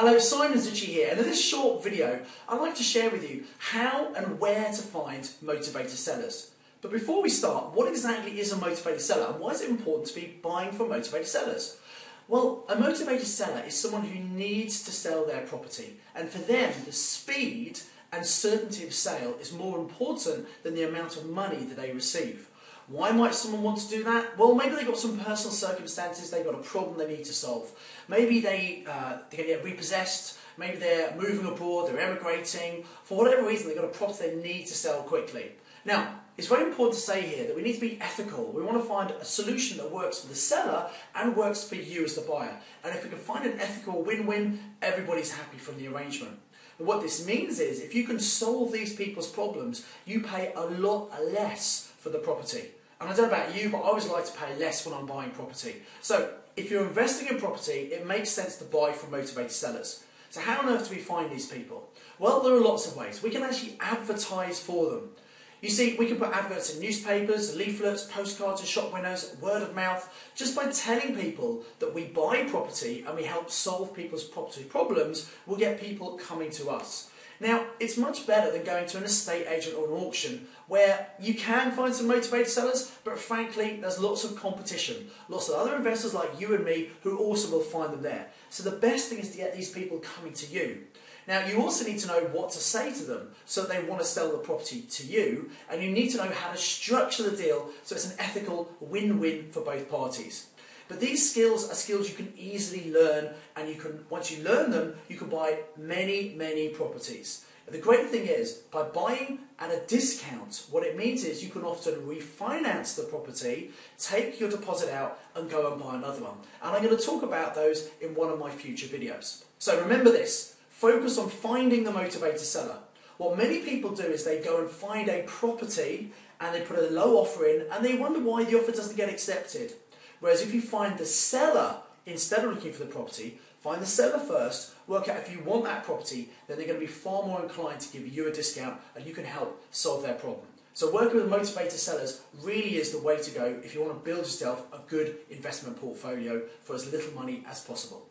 Hello, Simon Zucchi here, and in this short video I'd like to share with you how and where to find motivated sellers. But before we start, what exactly is a motivated seller and why is it important to be buying from motivated sellers? Well, a motivated seller is someone who needs to sell their property, and for them the speed and certainty of sale is more important than the amount of money that they receive. Why might someone want to do that? Well, maybe they've got some personal circumstances, they've got a problem they need to solve. Maybe they're going to get repossessed, maybe they're moving abroad, they're emigrating. For whatever reason, they've got a property they need to sell quickly. Now, it's very important to say here that we need to be ethical. We want to find a solution that works for the seller and works for you as the buyer. And if we can find an ethical win-win, everybody's happy from the arrangement. But what this means is, if you can solve these people's problems, you pay a lot less for the property. And I don't know about you, but I always like to pay less when I'm buying property. So, if you're investing in property, it makes sense to buy from motivated sellers. So how on earth do we find these people? Well, there are lots of ways. We can actually advertise for them. You see, we can put adverts in newspapers, leaflets, postcards and shop windows, word of mouth, just by telling people that we buy property and we help solve people's property problems, we'll get people coming to us. Now, it's much better than going to an estate agent or an auction where you can find some motivated sellers, but frankly, there's lots of competition. Lots of other investors like you and me who also will find them there. So the best thing is to get these people coming to you. Now, you also need to know what to say to them so that they want to sell the property to you, and you need to know how to structure the deal so it's an ethical win-win for both parties. But these skills are skills you can easily learn, and once you learn them, you can buy many properties. And the great thing is, by buying at a discount, what it means is you can often refinance the property, take your deposit out and go and buy another one. And I'm going to talk about those in one of my future videos. So remember this, focus on finding the motivated seller. What many people do is they go and find a property and they put a low offer in and they wonder why the offer doesn't get accepted. Whereas if you find the seller, instead of looking for the property, find the seller first, work out if you want that property, then they're going to be far more inclined to give you a discount and you can help solve their problem. So working with motivated sellers really is the way to go if you want to build yourself a good investment portfolio for as little money as possible.